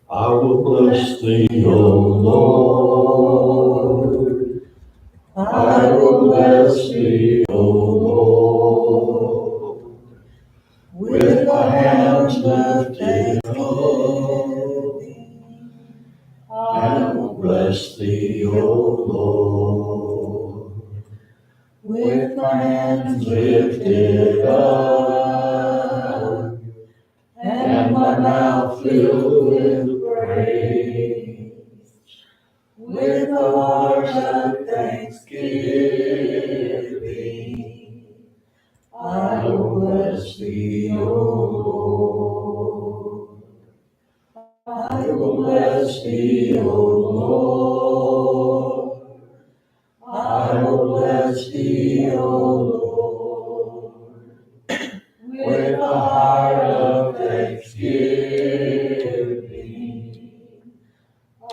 I will bless thee, O Lord. I will bless thee, O Lord. With my hands lifted up, I will bless thee, O Lord. With my hands lifted up, and my mouth filled with praise, with a heart of thanksgiving, I will bless thee, O Lord. I will bless thee, O Lord. I will bless thee, O Lord. With a heart of thanksgiving,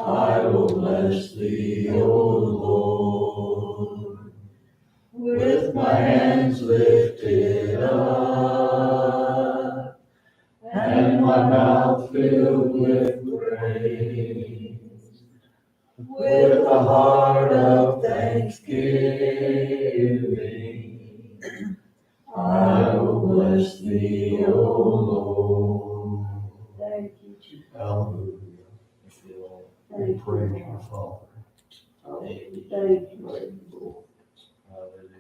I will bless thee, O Lord. With my hands lifted up, and my mouth filled with praise, with a heart of thanksgiving, I will bless thee, O Lord. Thank you, Jesus. Hallelujah. We praise you, Father. Thank you, Lord.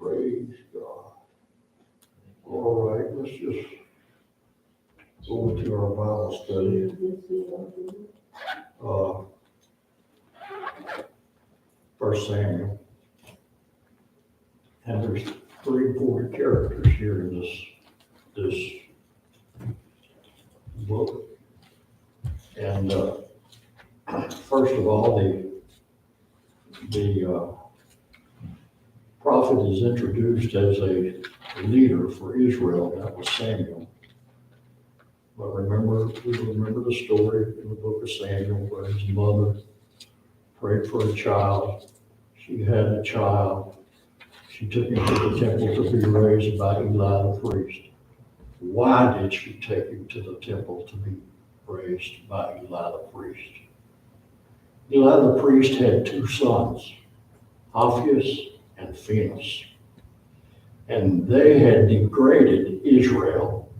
Praise God. All right, let's just go into our Bible study. First Samuel. And there's three important characters here in this book. And first of all, the prophet is introduced as a leader for Israel. That was Samuel. But we remember the story in the book of Samuel where his mother prayed for a child. She had a child. She took him to the temple to be raised by Eli the priest. Why did she take him to the temple to be raised by Eli the priest? Eli the priest had two sons, Hophnius and Phinehas, and they had degraded Israel.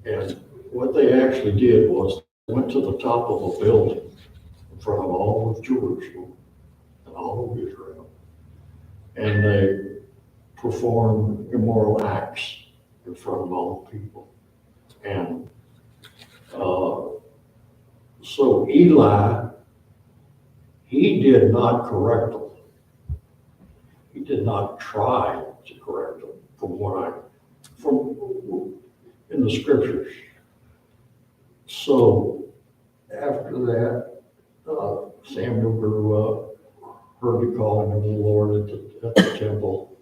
And what they actually did was they went to the top of a building in front of all of Jerusalem and all of Israel, and they performed immoral acts in front of all the people. And so Eli, he did not correct them. He did not try to correct them from in the scriptures. So after that, Samuel grew up, heard the calling of the Lord at the temple,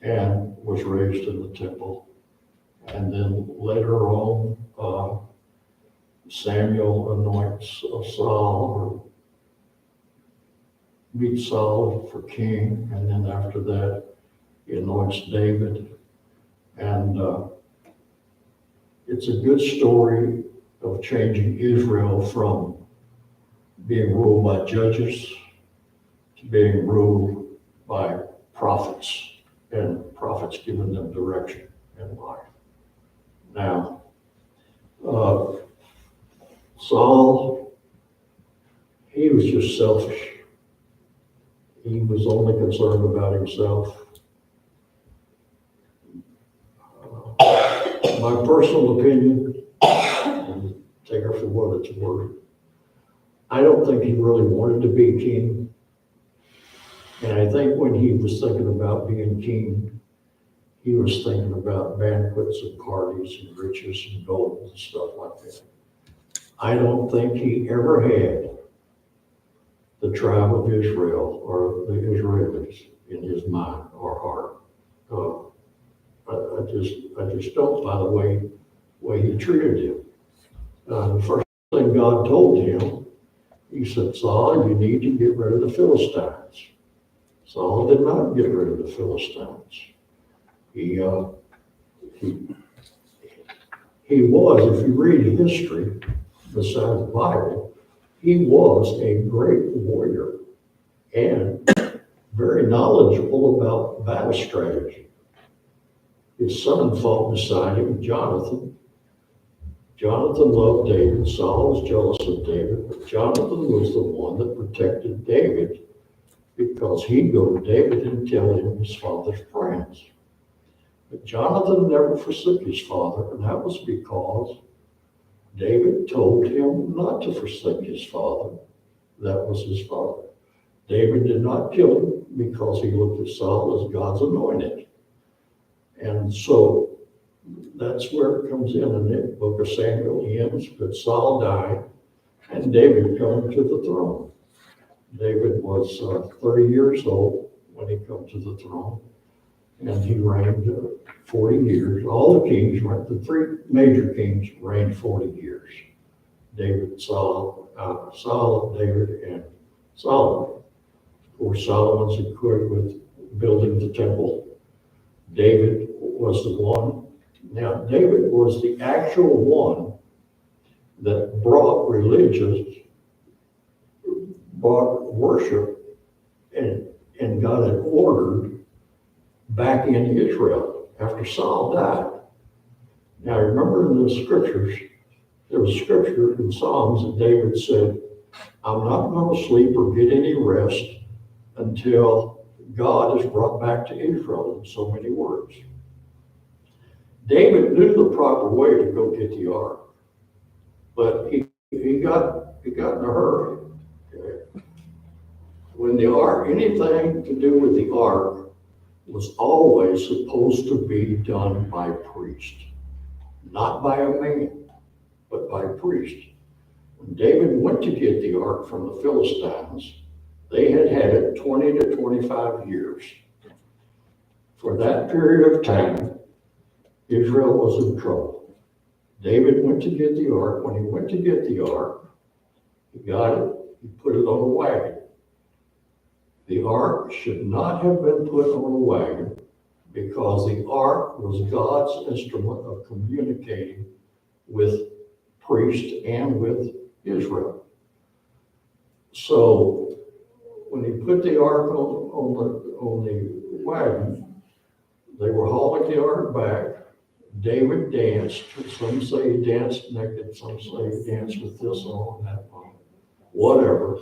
and was raised in the temple. And then later on, Samuel anoints Saul, or meets Saul for king, and then after that, he anoints David. And it's a good story of changing Israel from being ruled by judges to being ruled by prophets, and prophets giving them direction in life. Now, Saul, he was just selfish. He was only concerned about himself. My personal opinion, and take her for what it's worth, I don't think he really wanted to be king. And I think when he was thinking about being king, he was thinking about banquets and parties and riches and gold and stuff like that. I don't think he ever had the tribe of Israel or the Israelis in his mind or heart. I just don't, by the way he treated him. The first thing God told him, he said, Saul, you need to get rid of the Philistines. Saul did not get rid of the Philistines. He was, if you read history, besides the Bible, he was a great warrior and very knowledgeable about battle strategy. His son fought beside him, Jonathan. Jonathan loved David. Saul was jealous of David, but Jonathan was the one that protected David because he'd go to David and tell him his father's plans. But Jonathan never forsook his father, and that was because David told him not to forsake his father. That was his father. David did not kill him because he looked at Saul as God's anointed. And so that's where it comes in the book of Samuel ends, but Saul died and David came to the throne. David was 30 years old when he came to the throne, and he reigned 40 years. All the kings, the three major kings reigned 40 years. David, Saul, David, and Solomon. Of course, Solomon's equipped with building the temple. David was the one. Now, David was the actual one that brought worship, and got it ordered back in Israel after Saul died. Now, remember in the scriptures, there was scripture in Psalms that David said, I'm not going to sleep or get any rest until God is brought back to Israel, in so many words. David knew the proper way to go get the ark, but he got in a hurry. Okay. When the ark, anything to do with the ark was always supposed to be done by a priest, not by a man, but by a priest. When David went to get the ark from the Philistines, they had it 20 to 25 years. For that period of time, Israel was in trouble. David went to get the ark. When he went to get the ark, he got it, he put it on a wagon. The ark should not have been put on a wagon because the ark was God's instrument of communicating with priests and with Israel. So when he put the ark on the wagon, they were hauling the ark back. David danced. Some say he danced naked. Some say he danced with this on, that on, whatever.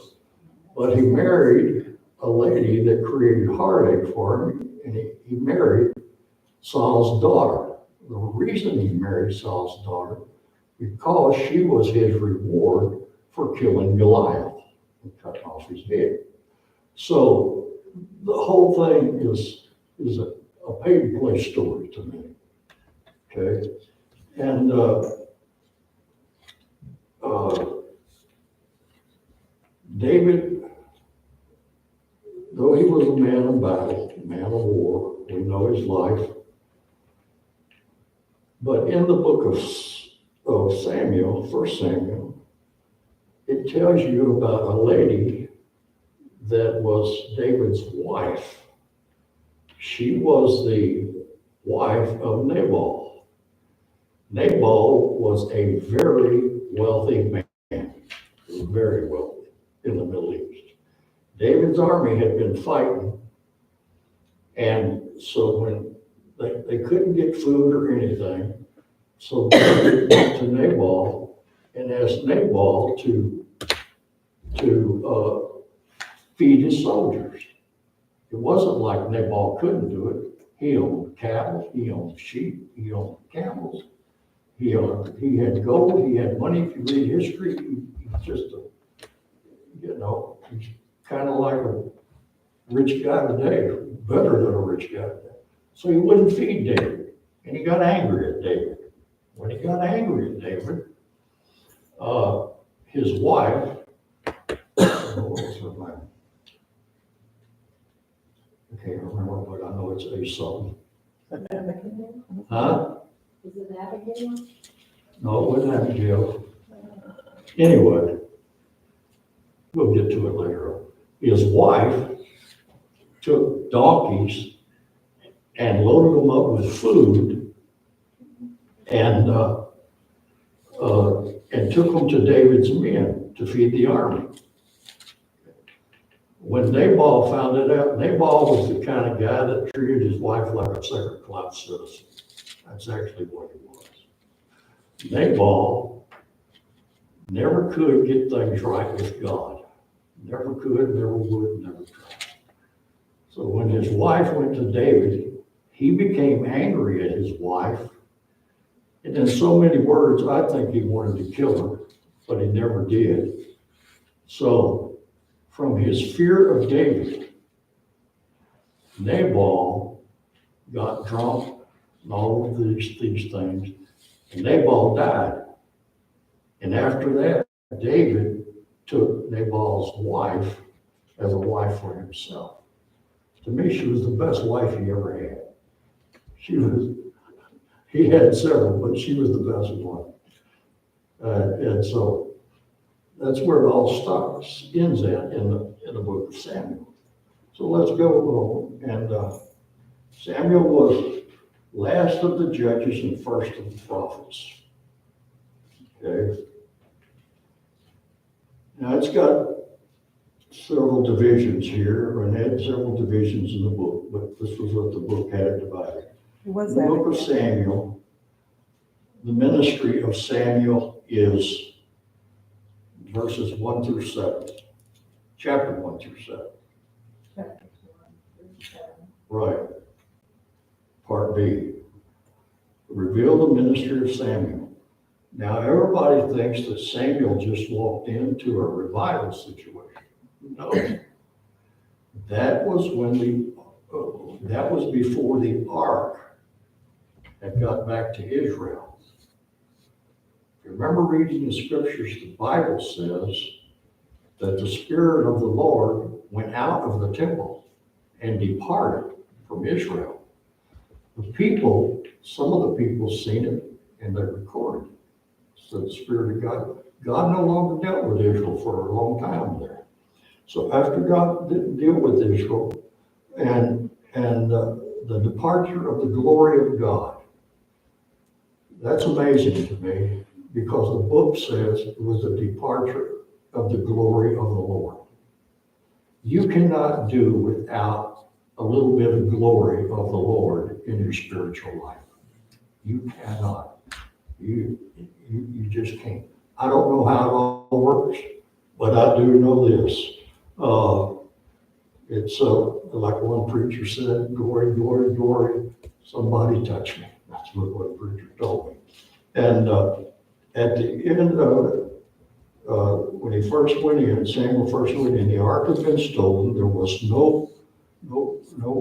But he married a lady that created heartache for him, and he married Saul's daughter. The reason he married Saul's daughter, because she was his reward for killing Goliath and cutting off his head. So the whole thing is a pay-to-play story to me. Okay, and David, though he was a man of battle, a man of war, we know his life. But in the book of Samuel, 1 Samuel, it tells you about a lady that was David's wife. She was the wife of Nabal. Nabal was a very wealthy man, very wealthy in the Middle East. David's army had been fighting, and so when they couldn't get food or anything, so David went to Nabal and asked Nabal to feed his soldiers. It wasn't like Nabal couldn't do it. He owned cattle, he owned sheep, he owned camels. He had gold, he had money. If you read history, he's just he's kind of like a rich guy today, better than a rich guy today. So he wouldn't feed David, and he got angry at David. When he got angry at David, his wife, what was her name? I can't remember, but I know it's a something. Huh? Is it Abigail? No, it wasn't Abigail. Anyway, we'll get to it later on. His wife took donkeys and loaded them up with food and and took them to David's men to feed the army. When Nabal found it out, Nabal was the kind of guy that treated his wife like a second-class citizen. That's actually what he was. Nabal never could get things right with God. Never could, never would, never tried. So when his wife went to David, he became angry at his wife. And in so many words, I think he wanted to kill her, but he never did. So from his fear of David, Nabal got drunk and all of these things, and Nabal died. And after that, David took Nabal's wife as a wife for himself. To me, she was the best wife he ever had. He had several, but she was the best one. And so that's where it all starts, ends at in the book of Samuel. So let's go on. And Samuel was last of the judges and first of the prophets. Okay. Now it's got several divisions here, and had several divisions in the book, but this was what the book had it divided. Was The that book of Samuel, the ministry of Samuel is verses 1 through 7, chapter 1 through 7. Right. Part B. Reveal the ministry of Samuel. Now, everybody thinks that Samuel just walked into a revival situation. No. That was that was before the ark had got back to Israel. If you remember reading the scriptures, the Bible says that the Spirit of the Lord went out of the temple and departed from Israel. The people, some of the people seen it and they recorded. So the Spirit of God no longer dealt with Israel for a long time there. So after God didn't deal with Israel and the departure of the glory of God, that's amazing to me because the book says it was the departure of the glory of the Lord. You cannot do without a little bit of glory of the Lord in your spiritual life. You cannot. You just can't. I don't know how it all works, but I do know this. It's like one preacher said, glory, glory, glory, somebody touch me. That's what one preacher told me. And at the end of it, when he first went in, Samuel first went in, the ark had been stolen. There was no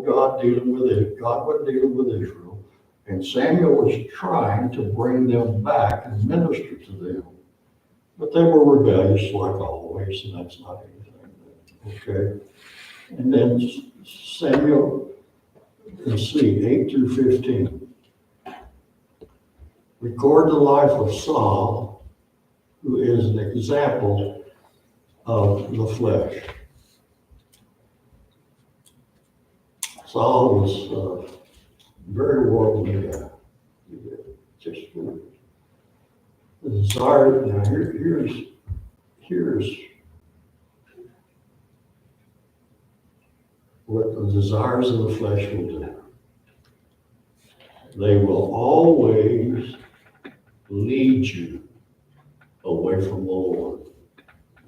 God dealing with it. God wasn't dealing with Israel. And Samuel was trying to bring them back and minister to them. But they were rebellious like always, and that's not anything. Okay? And then Samuel, let's see, 8 through 15. Record the life of Saul, who is an example of the flesh. Saul was very worldly guy. Just the desire. Now here's what the desires of the flesh will do. They will always lead you away from the Lord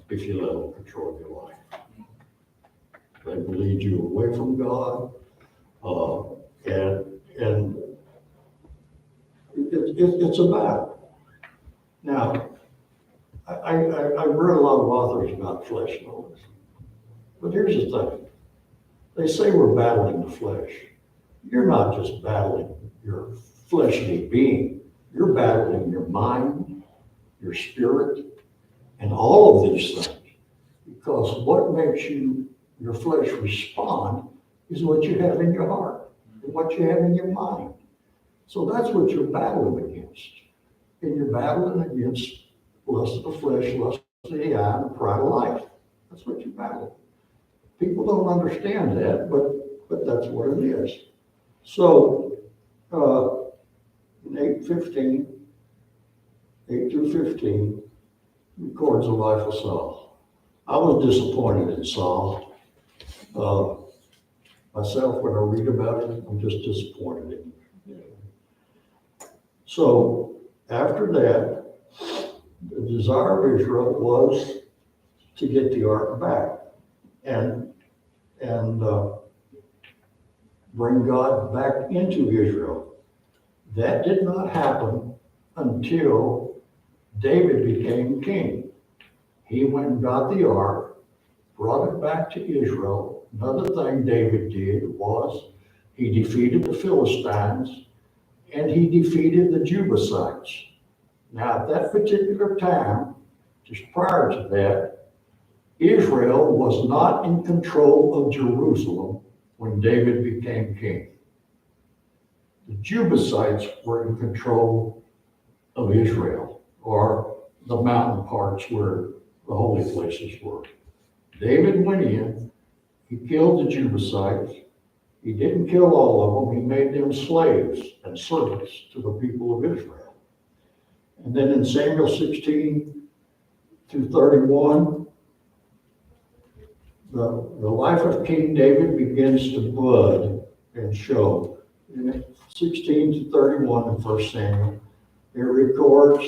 if you let them control your life. They will lead you away from God, and it's a battle. Now, I've read a lot of authors about flesh and all this, but here's the thing. They say we're battling the flesh. You're not just battling your fleshly being. You're battling your mind, your spirit, and all of these things. Because what makes your flesh respond is what you have in your heart and what you have in your mind. So that's what you're battling against. And you're battling against lust of the flesh, lust of the eye, and the pride of life. That's what you're battling. People don't understand that, but that's what it is. So, in 8:15, 8 through 15, records the life of Saul. I was disappointed in Saul. Myself, when I read about it, I'm just disappointed in him. So after that, the desire of Israel was to get the ark back and bring God back into Israel. That did not happen until David became king. He went and got the ark, brought it back to Israel. Another thing David did was he defeated the Philistines and he defeated the Jebusites. Now, at that particular time, just prior to that, Israel was not in control of Jerusalem when David became king. The Jebusites were in control of Israel, or the mountain parts where the holy places were. David went in, he killed the Jebusites. He didn't kill all of them, he made them slaves and servants to the people of Israel. And then in Samuel 16 through 31, the life of King David begins to bud and show. In 16 to 31 in 1 Samuel, it records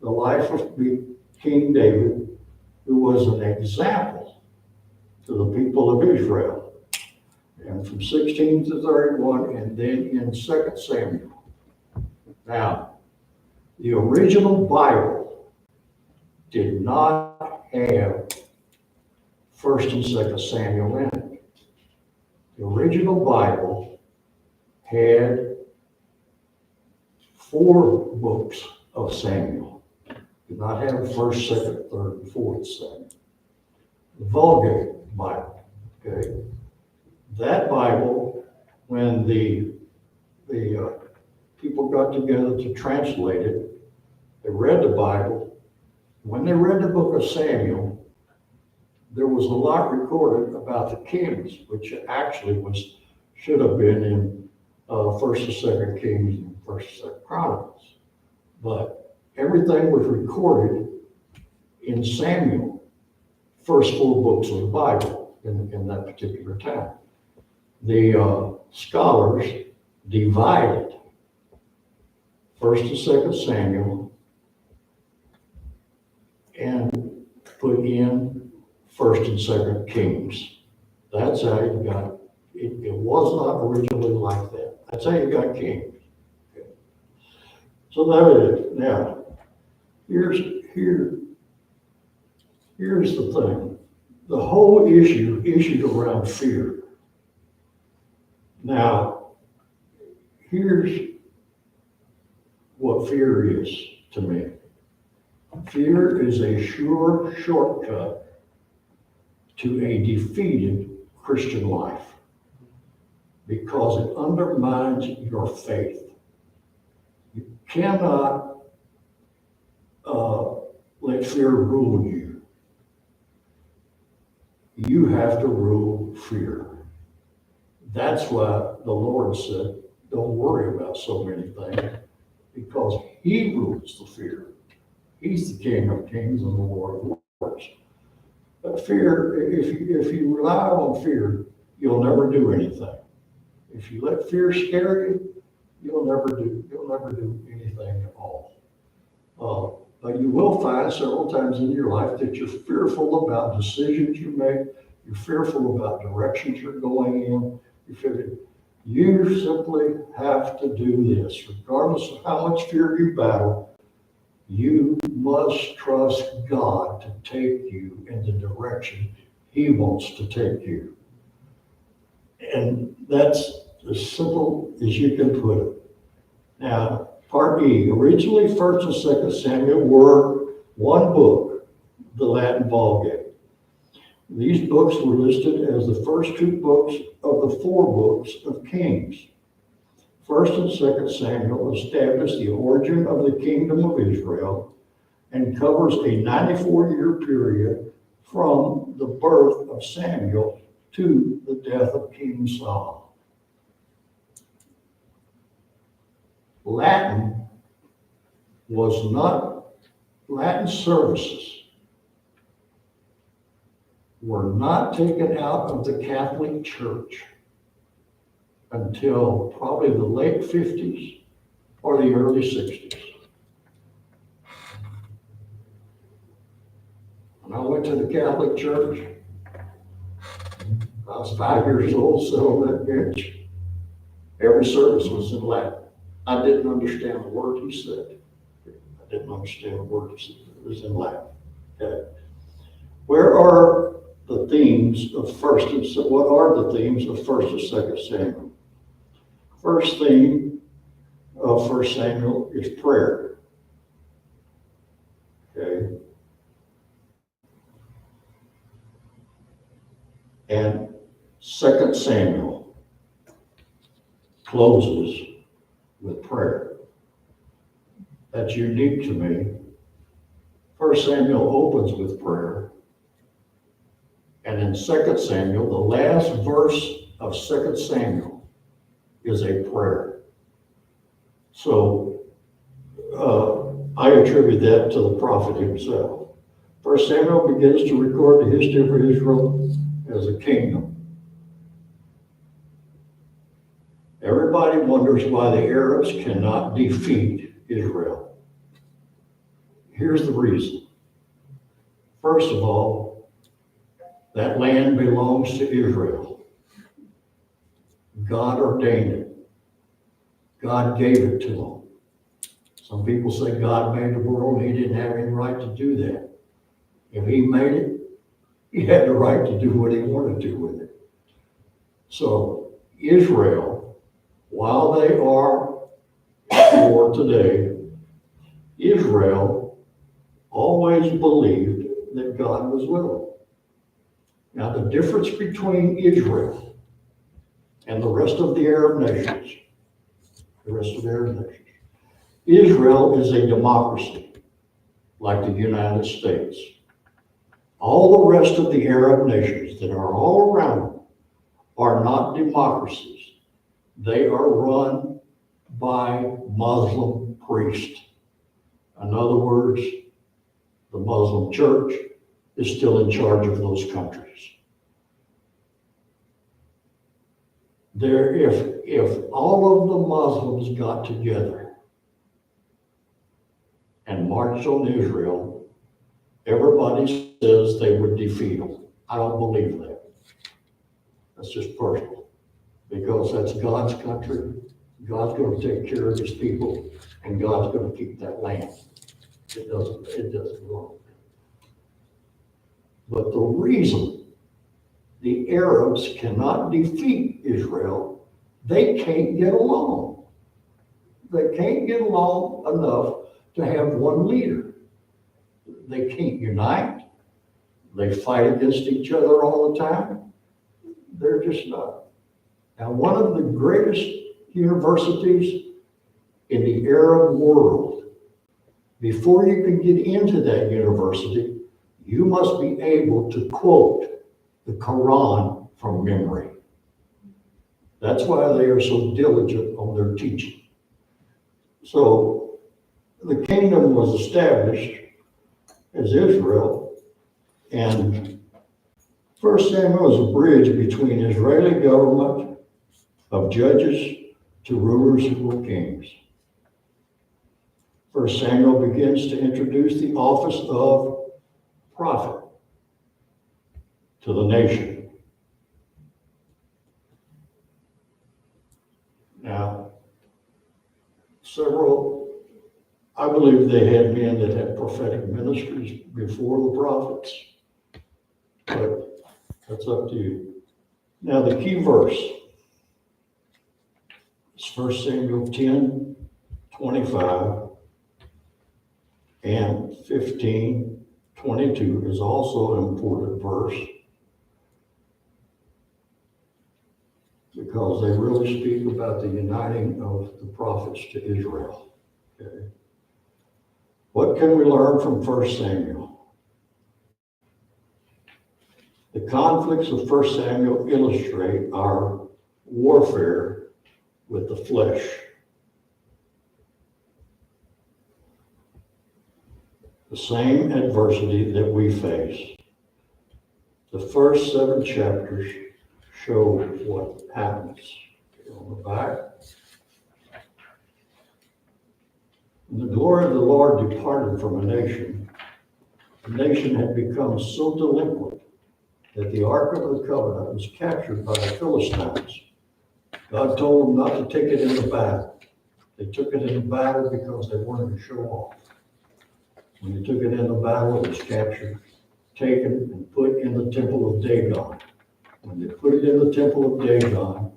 the life of King David, who was an example to the people of Israel. And from 16 to 31, and then in 2 Samuel. Now, the original Bible did not have 1 and 2 Samuel in it. The original Bible had 4 books of Samuel. It did not have 1st, 2nd, 3rd, and 4th Samuel. The Vulgate Bible, okay? That Bible, when the people got together to translate it, they read the Bible. When they read the book of Samuel, there was a lot recorded about the kings, which actually should have been in 1st and 2nd Kings and 1st and 2nd Chronicles. But everything was recorded in Samuel, first 4 books of the Bible in that particular time. The scholars divided 1st and 2nd Samuel and put in 1st and 2nd Kings. That's how you got it. It was not originally like that. That's how you got Kings. Okay. So that is it. Now, here's the thing. The whole issued around fear. Now, here's what fear is to me. Fear is a sure shortcut to a defeated Christian life because it undermines your faith. You cannot let fear rule you. You have to rule fear. That's why the Lord said, don't worry about so many things, because he rules the fear. He's the King of Kings and the Lord of Lords. But fear, if you rely on fear, you'll never do anything. If you let fear scare you, you'll never do anything at all. But you will find several times in your life that you're fearful about decisions you make. You're fearful about directions you're going in. You simply have to do this. Regardless of how much fear you battle, you must trust God to take you in the direction he wants to take you. And that's as simple as you can put it. Now, Part E. Originally, 1st and 2nd Samuel were one book, the Latin Vulgate. These books were listed as the first 2 books of the 4 books of Kings. 1st and 2nd Samuel established the origin of the kingdom of Israel and covers a 94-year period from the birth of Samuel to the death of King Saul. Latin was not Latin services were not taken out of the Catholic Church until probably the late 50s or the early 60s. When I went to the Catholic Church, I was 5 years old, sat on that bench. Every service was in Latin. I didn't understand a word he said. I didn't understand a word he said. It was in Latin. Okay. Where are the themes of what are the themes of 1st and 2nd Samuel? First theme of 1 Samuel is prayer. Okay. And 2 Samuel closes with prayer. That's unique to me. 1 Samuel opens with prayer. And in 2 Samuel, the last verse of 2 Samuel is a prayer. So I attribute that to the prophet himself. 1 Samuel begins to record the history of Israel as a kingdom. Everybody wonders why the Arabs cannot defeat Israel. Here's the reason. First of all, that land belongs to Israel. God ordained it. God gave it to them. Some people say God made the world, he didn't have any right to do that. If he made it, he had the right to do what he wanted to do with it. So Israel, while they are for today, Israel always believed that God was with them. Now the difference between Israel and the rest of the Arab nations, Israel is a democracy like the United States. All the rest of the Arab nations that are all around them are not democracies. They are run by Muslim priests. In other words, the Muslim church is still in charge of those countries. If all of the Muslims got together and marched on Israel, everybody says they would defeat them. I don't believe that. That's just personal. Because that's God's country. God's going to take care of his people, and God's going to keep that land. It doesn't go. But the reason the Arabs cannot defeat Israel, they can't get along. They can't get along enough to have one leader. They can't unite. They fight against each other all the time. They're just not. Now, one of the greatest universities in the Arab world, before you can get into that university, you must be able to quote the Quran from memory. That's why they are so diligent on their teaching. So the kingdom was established as Israel, and 1 Samuel is a bridge between Israeli government of judges to rulers who were kings. 1 Samuel begins to introduce the office of prophet to the nation. Now, I believe they had men that had prophetic ministries before the prophets, but that's up to you. Now, the key verse is 1 Samuel 10:25 and 15:22 is also an important verse because they really speak about the uniting of the prophets to Israel. Okay. What can we learn from 1 Samuel? The conflicts of 1 Samuel illustrate our warfare with the flesh. the same adversity that we face. The first 7 chapters show what happens. On the back, when the glory of the Lord departed from a nation, the nation had become so delinquent that the Ark of the Covenant was captured by the Philistines. God told them not to take it into battle. They took it into battle because they wanted to show off. When they took it into battle, it was captured, taken, and put in the temple of Dagon. When they put it in the temple of Dagon,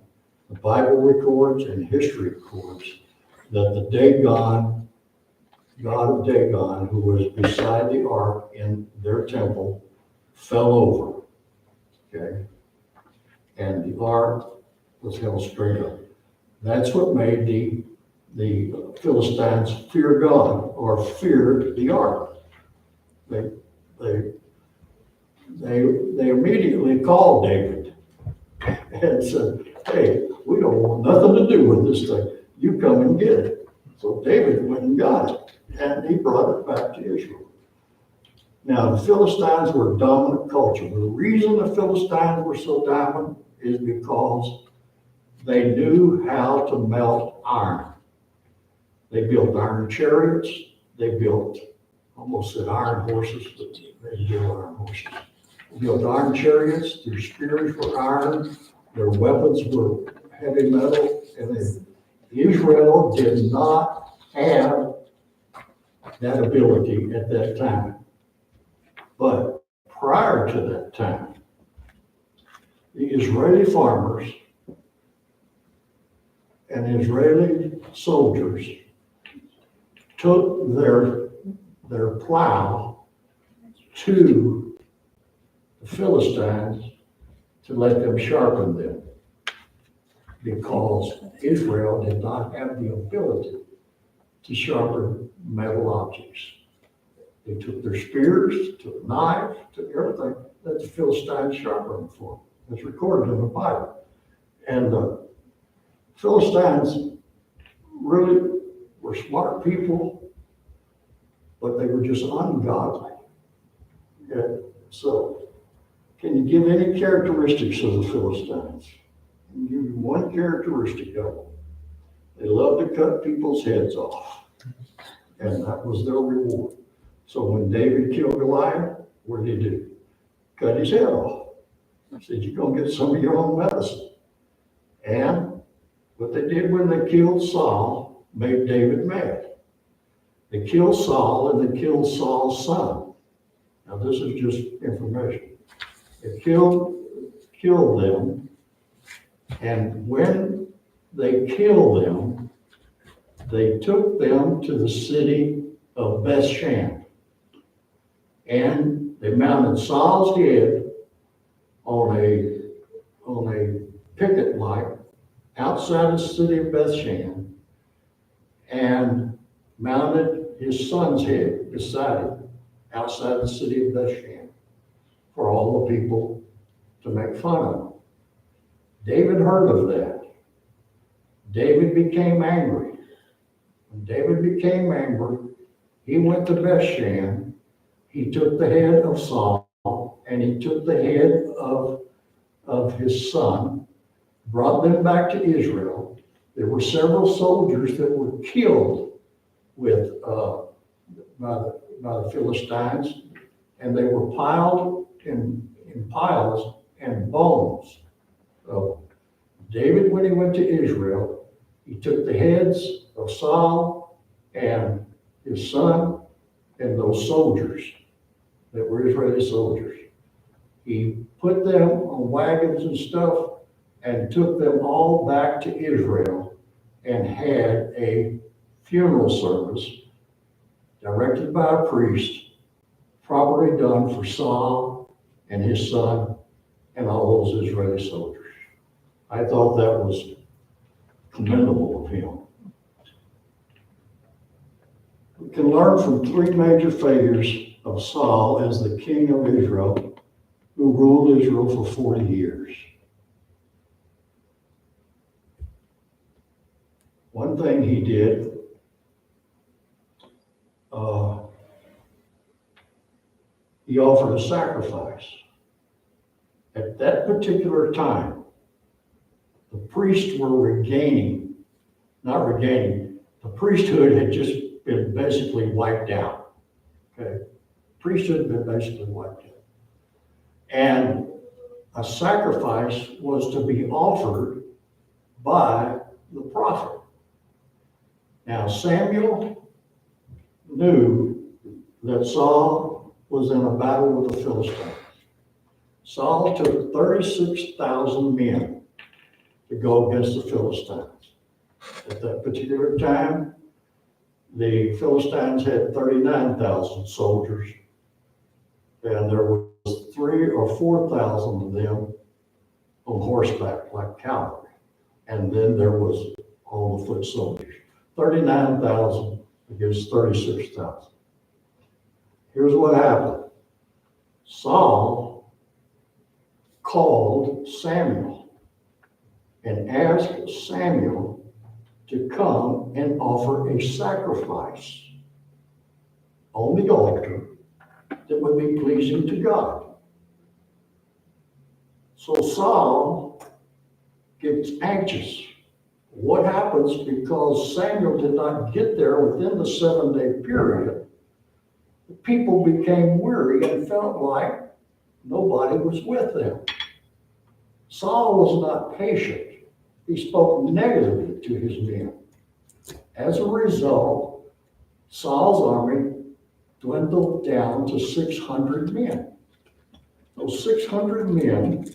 the Bible records and history records that the Dagon, god of Dagon, who was beside the ark in their temple, fell over. Okay? And the ark was held straight up. That's what made the Philistines fear God, or feared the ark. They immediately called David and said, "Hey, we don't want nothing to do with this thing. You come and get it." So David went and got it, and he brought it back to Israel. Now, the Philistines were a dominant culture. The reason the Philistines were so dominant is because they knew how to melt iron. They built iron chariots. They built, almost said iron horses, but they built iron horses. They built iron chariots. Their spears were iron. Their weapons were heavy metal. And Israel did not have that ability at that time. But prior to that time, the Israeli farmers and Israeli soldiers took their plow to the Philistines to let them sharpen them, because Israel did not have the ability to sharpen metal objects. They took their spears, took knives, took everything that the Philistines sharpened for them. It's recorded in the Bible. And the Philistines really were smart people, but they were just ungodly. Yeah. So, can you give any characteristics of the Philistines? I'll give you one characteristic of them. They loved to cut people's heads off, and that was their reward. So when David killed Goliath, what did he do? Cut his head off. He said, "You're going to get some of your own medicine." And what they did when they killed Saul made David mad. They killed Saul, and they killed Saul's son. Now this is just information. They killed them, and when they killed them, they took them to the city of Bethshan. And they mounted Saul's head on a picket light outside the city of Bethshan, and mounted his son's head beside him outside the city of Bethshan for all the people to make fun of him. David heard of that. David became angry. When David became angry, he went to Bethshan. He took the head of Saul, and he took the head of his son, brought them back to Israel. There were several soldiers that were killed by the Philistines, and they were piled in piles and bones. So David, when he went to Israel, he took the heads of Saul and his son and those soldiers that were Israeli soldiers. He put them on wagons and stuff and took them all back to Israel and had a funeral service directed by a priest, properly done for Saul and his son and all those Israeli soldiers. I thought that was commendable of him. We can learn from 3 major failures of Saul as the king of Israel, who ruled Israel for 40 years. One thing he did, he offered a sacrifice. At that particular time, the priests were the priesthood had just been basically wiped out. Okay? Priesthood had been basically wiped out. And a sacrifice was to be offered by the prophet. Now, Samuel knew that Saul was in a battle with the Philistines. Saul took 36,000 men to go against the Philistines. At that particular time, the Philistines had 39,000 soldiers, and there was 3,000 or 4,000 of them on horseback, like cavalry. And then there was all the foot soldiers. 39,000 against 36,000. Here's what happened. Saul called Samuel and asked Samuel to come and offer a sacrifice on the altar that would be pleasing to God. So Saul gets anxious. What happens because Samuel did not get there within the 7-day period? The people became weary and felt like nobody was with them. Saul was not patient. He spoke negatively to his men. As a result, Saul's army dwindled down to 600 men. Those 600 men,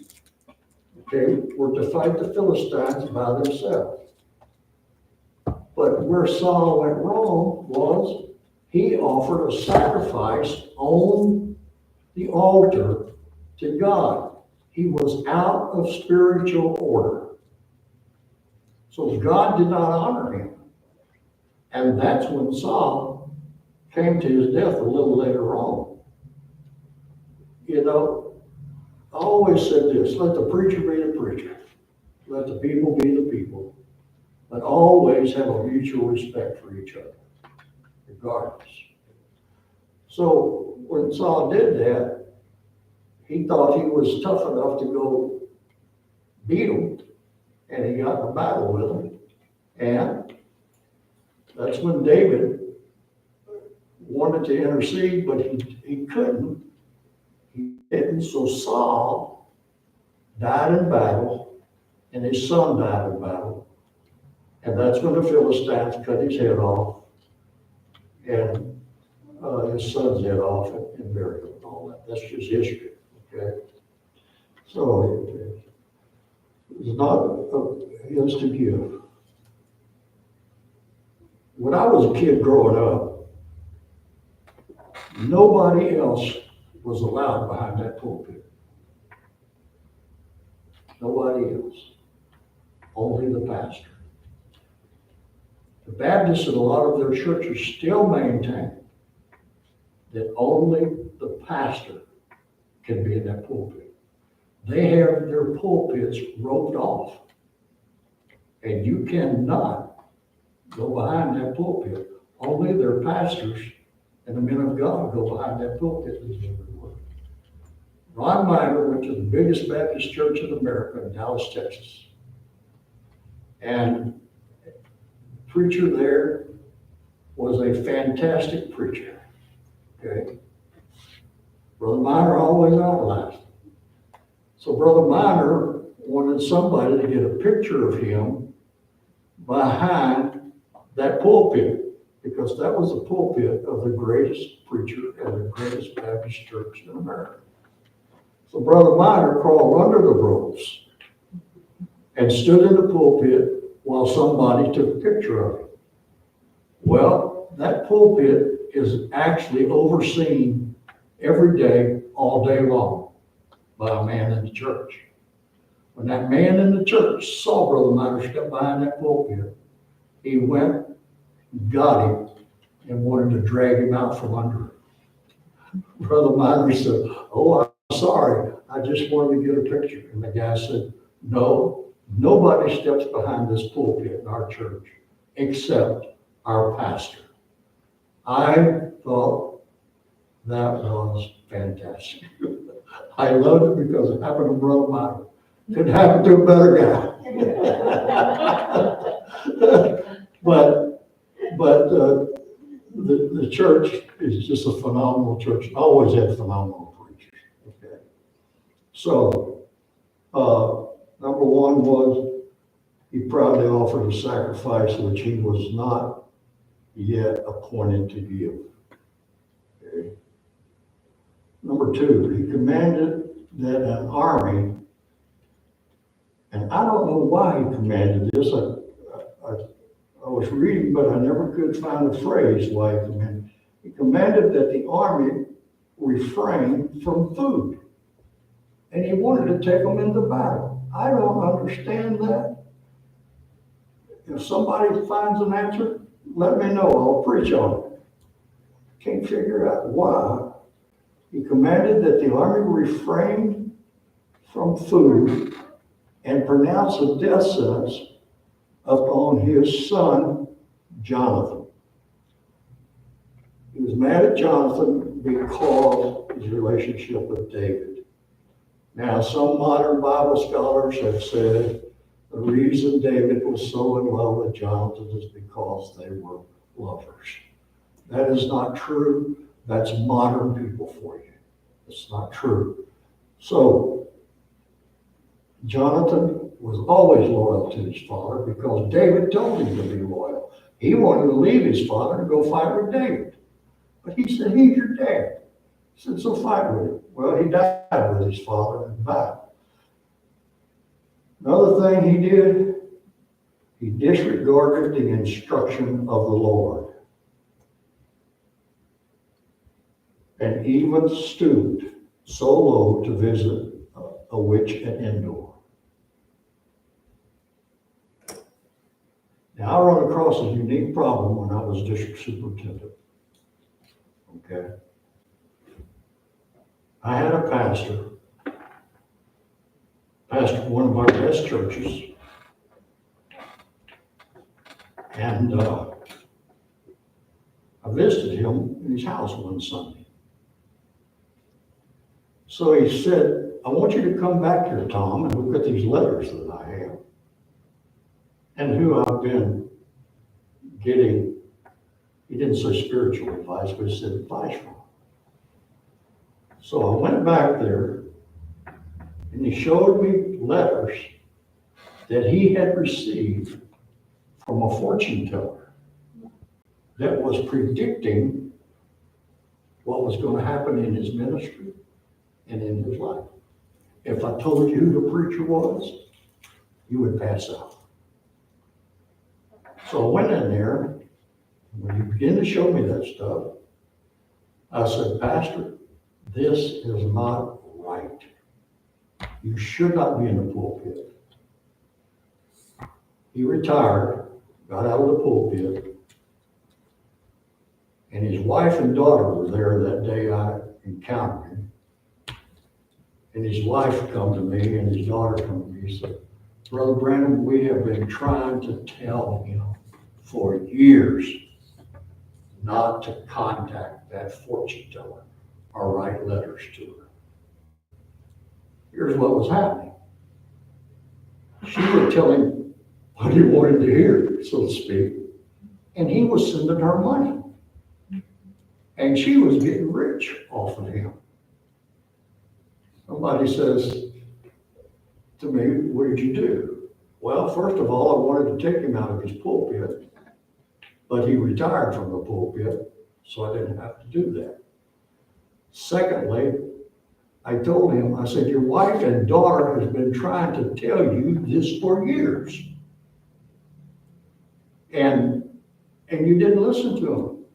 were to fight the Philistines by themselves. But where Saul went wrong was he offered a sacrifice on the altar to God. He was out of spiritual order. So God did not honor him. And that's when Saul came to his death a little later on. You know, I always said this, let the preacher be the preacher. Let the people be the people. But always have a mutual respect for each other, regardless. So when Saul did that, he thought he was tough enough to go beat him, and he got in a battle with him. And that's when David wanted to intercede, but he couldn't. He didn't. So Saul died in battle, and his son died in battle. And that's when the Philistines cut his head off, and his son's head off, and buried him and all that. That's just history, okay? So it's not his to give. When I was a kid growing up, nobody else was allowed behind that pulpit. Nobody else. Only the pastor. The Baptists in a lot of their churches still maintain that only the pastor can be in that pulpit. They have their pulpits roped off, and you cannot go behind that pulpit. Only their pastors and the men of God go behind that pulpit and do the word. Ron Miner went to the biggest Baptist church in America in Dallas, Texas. And the preacher there was a fantastic preacher. Okay? Brother Miner always idolized him. So Brother Miner wanted somebody to get a picture of him behind that pulpit, because that was the pulpit of the greatest preacher and the greatest Baptist church in America. So Brother Miner crawled under the ropes and stood in the pulpit while somebody took a picture of him. Well, that pulpit is actually overseen every day, all day long, by a man in the church. When that man in the church saw Brother Miner step behind that pulpit, he went, got him, and wanted to drag him out from under it. Brother Miner said, "Oh, I'm sorry, I just wanted to get a picture." And the guy said, "No, nobody steps behind this pulpit in our church except our pastor." I thought That was fantastic. I loved it because it happened to Brother Myron. Couldn't happen to a better guy. But the church is just a phenomenal church. Always had phenomenal preachers. Okay. So, number one was he proudly offered a sacrifice which he was not yet appointed to give. Okay. Number two, he commanded that an army, and I don't know why he commanded this. I was reading, but I never could find a phrase why he commanded. He commanded that the army refrain from food. And he wanted to take them into battle. I don't understand that. If somebody finds an answer, let me know. I'll preach on it. Can't figure out why. He commanded that the army refrain from food and pronounce a death sentence upon his son, Jonathan. He was mad at Jonathan because of his relationship with David. Now, some modern Bible scholars have said the reason David was so in love with Jonathan is because they were lovers. That is not true. That's modern people for you. It's not true. So, Jonathan was always loyal to his father because David told him to be loyal. He wanted to leave his father and go fight with David. But he said, he's your dad. He said, so fight with him. Well, he died with his father in battle. Another thing he did, he disregarded the instruction of the Lord and even stooped so low to visit a witch at Endor. Now, I run across a unique problem when I was district superintendent. Okay. I had a pastor one of our best churches, and I visited him in his house one Sunday. So he said, I want you to come back here, Tom, and look at these letters that I have and who I've been getting, he didn't say spiritual advice, but he said advice from. So I went back there and he showed me letters that he had received from a fortune teller that was predicting what was going to happen in his ministry and in his life. If I told you who the preacher was, you would pass out. So I went in there, and when he began to show me that stuff, I said, Pastor, this is not right. You should not be in the pulpit. He retired, got out of the pulpit, and his wife and daughter were there that day I encountered him. And his wife come to me and his daughter come to me and said, Brother Branham, we have been trying to tell him for years not to contact that fortune teller or write letters to her. Here's what was happening. She would tell him what he wanted to hear, so to speak, and he was sending her money. And she was getting rich off of him. Somebody says to me, what did you do? Well, first of all, I wanted to take him out of his pulpit, but he retired from the pulpit, so I didn't have to do that. Secondly, I told him, I said, your wife and daughter has been trying to tell you this for years. And you didn't listen to them.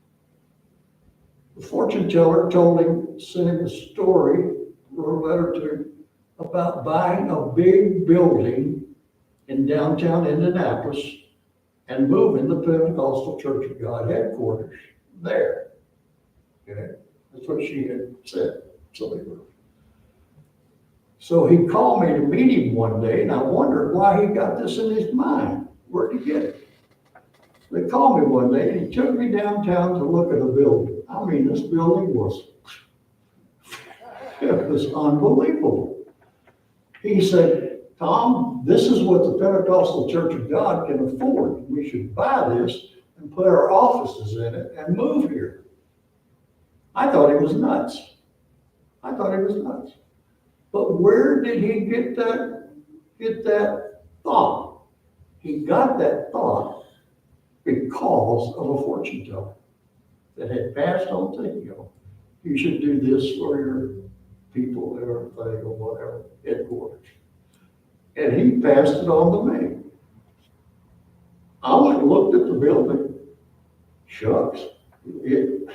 The fortune teller told him, sent him a story, wrote a letter to him about buying a big building in downtown Indianapolis and moving the Pentecostal Church of God headquarters there. Okay? That's what she had said. So he called me to meet him one day, and I wondered why he got this in his mind. Where'd he get it? They called me one day, and he took me downtown to look at a building. I mean, this building was It was unbelievable. He said, Tom, this is what the Pentecostal Church of God can afford. We should buy this and put our offices in it and move here. I thought he was nuts. But where did he get that thought? He got that thought because of a fortune teller that had passed on to him. You should do this for your people, everything, or whatever, headquarters. And he passed it on to me. I went and looked at the building. Shucks, it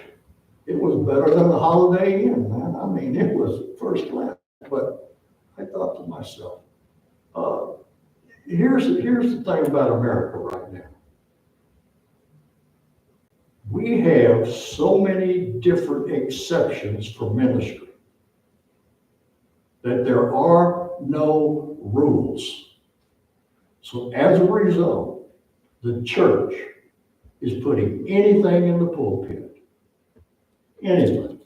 was better than the Holiday Inn, man. I mean, it was first class. But I thought to myself, here's the thing about America right now. We have so many different exceptions for ministry that there are no rules. So as a result, the church is putting anything in the pulpit, anything.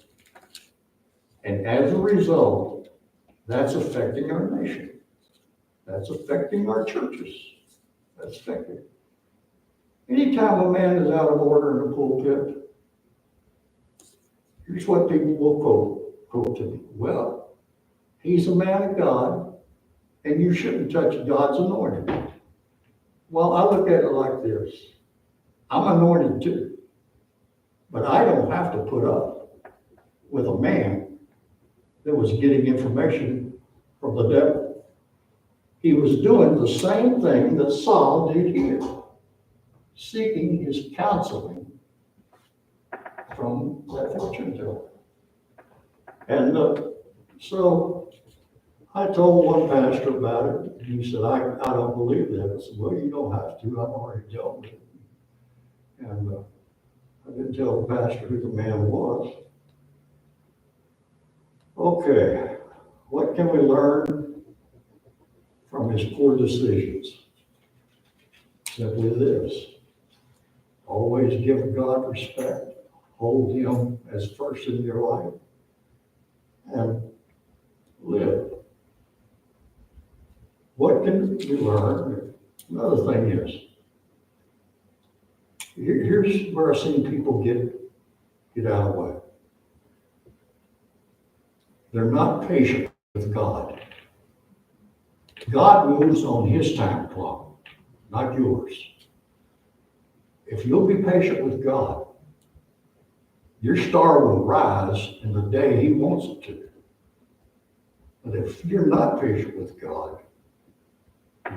And as a result, that's affecting our nation. That's affecting our churches. That's affecting. Anytime a man is out of order in the pulpit, here's what people will quote to me. Well, he's a man of God, and you shouldn't touch God's anointed. Well, I look at it like this. I'm anointed too, but I don't have to put up with a man that was getting information from the devil. He was doing the same thing that Saul did here, seeking his counseling from that fortune teller. And so I told one pastor about it. He said, I don't believe that. I said, well, you don't have to. I've already told you. And I didn't tell the pastor who the man was. Okay, what can we learn from his poor decisions? Simply this. Always give God respect. Hold him as first in your life. And live. What can we learn? Another thing is, here's where I've seen people get out of the way. They're not patient with God. God moves on his time clock, not yours. If you'll be patient with God, your star will rise in the day he wants it to. But if you're not patient with God,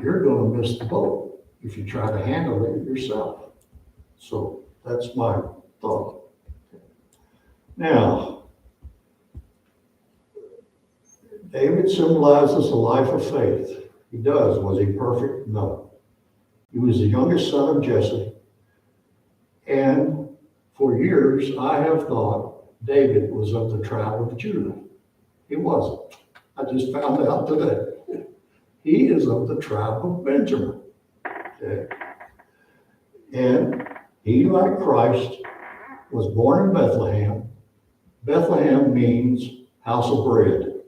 you're going to miss the boat if you try to handle it yourself. So that's my thought. Now, David symbolizes a life of faith. He does. Was he perfect? No. He was the youngest son of Jesse. And for years, I have thought David was of the tribe of Judah. He wasn't. I just found out today. He is of the tribe of Benjamin. Okay? And he, like Christ, was born in Bethlehem. Bethlehem means house of bread.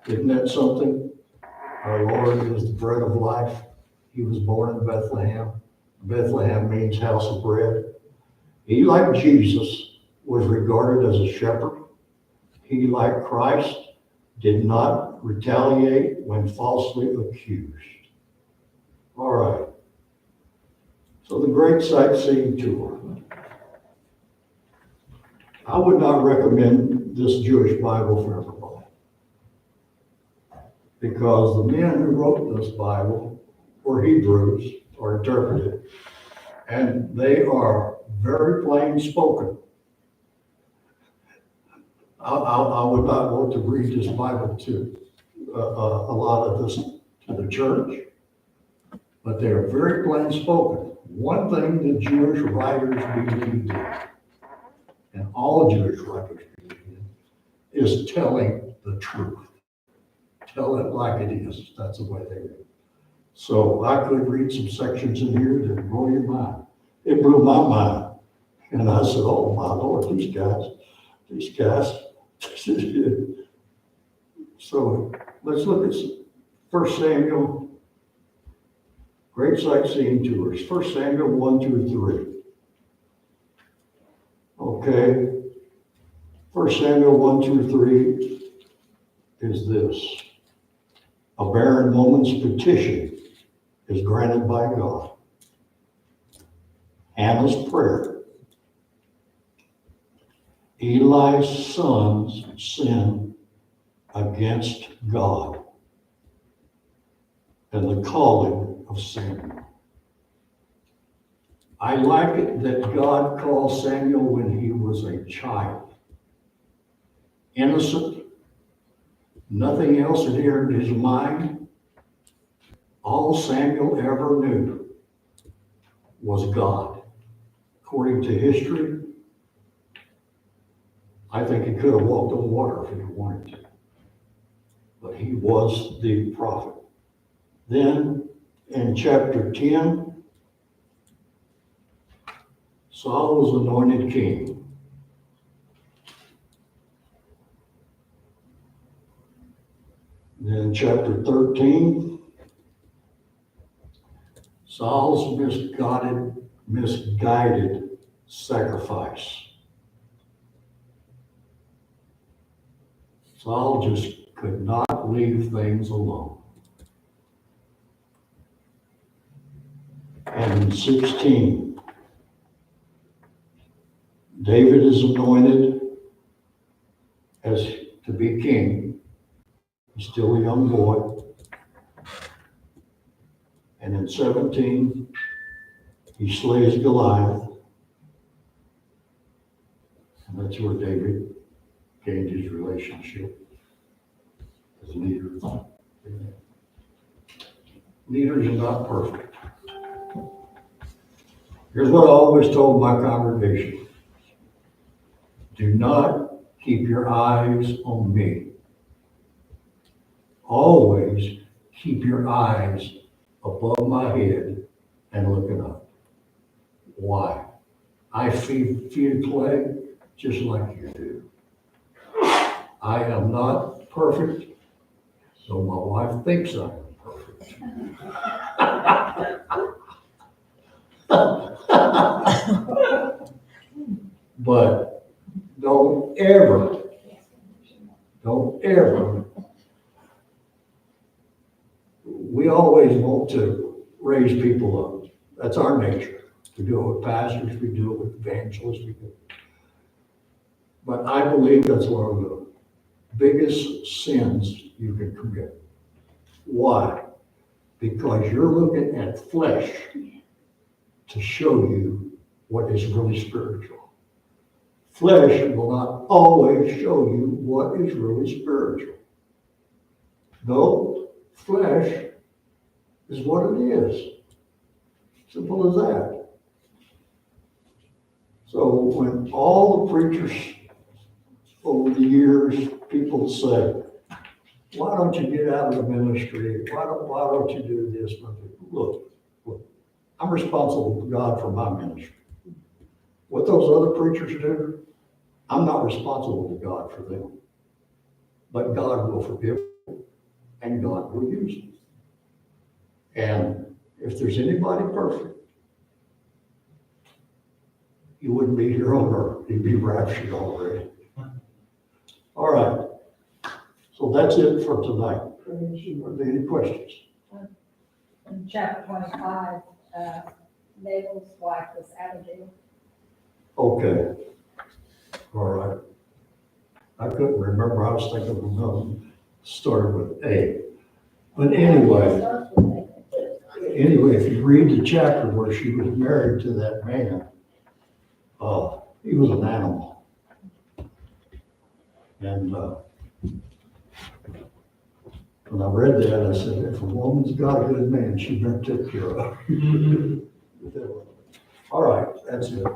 Isn't that something? Our Lord is the bread of life. He was born in Bethlehem. Bethlehem means house of bread. He, like Jesus, was regarded as a shepherd. He, like Christ, did not retaliate when falsely accused. All right. So the great sightseeing tour. I would not recommend this Jewish Bible for everybody, because the men who wrote this Bible were Hebrews, or interpreted, and they are very plain spoken. I would not want to read this Bible to a lot of this to the church, but they are very plain spoken. One thing the Jewish writers believed in, and all Jewish writers believe in, is telling the truth. Tell it like it is. That's the way they read. So I could read some sections in here that blow your mind. It blew my mind. And I said, oh my Lord, these guys. So let's look at 1 Samuel, great sightseeing tours. 1 Samuel 1, 2, 3. Okay. 1 Samuel 1, 2, 3 is this. A barren woman's petition is granted by God. Hannah's prayer. Eli's sons sin against God. And the calling of Samuel. I like it that God called Samuel when he was a child. Innocent. Nothing else had entered his mind. All Samuel ever knew was God. According to history, I think he could have walked on water if he wanted to. But he was the prophet. Then in chapter 10, Saul was anointed king. Then chapter 13, Saul's misguided sacrifice. Saul just could not leave things alone. And in 16, David is anointed as to be king. He's still a young boy. And in 17, he slays Goliath. And that's where David gained his relationship as leader. Leaders are not perfect. Here's what I always told my congregation. Do not keep your eyes on me. Always keep your eyes above my head and looking up. Why? I feed clay just like you do. I am not perfect, so my wife thinks I am perfect. But don't ever, we always want to raise people up. That's our nature. We do it with pastors, we do it with evangelists, we do it. But I believe that's one of the biggest sins you can commit. Why? Because you're looking at flesh to show you what is really spiritual. Flesh will not always show you what is really spiritual. No, flesh is what it is. Simple as that. So when all the preachers over the years, people say, why don't you get out of the ministry? Why don't you do this? Look, I'm responsible to God for my ministry. What those other preachers do, I'm not responsible to God for them. But God will forgive them, and God will use them. And if there's anybody perfect, you wouldn't be here on earth. You'd be raptured already. All right. So that's it for tonight. Are there any questions? In chapter 25, Nabal's wife was Abigail. Okay. All right. I couldn't remember. I was thinking of another. Started with A. But anyway, if you read the chapter where she was married to that man, he was an animal. And when I read that, I said, if a woman's got a good man, she better take care of him. All right, that's it.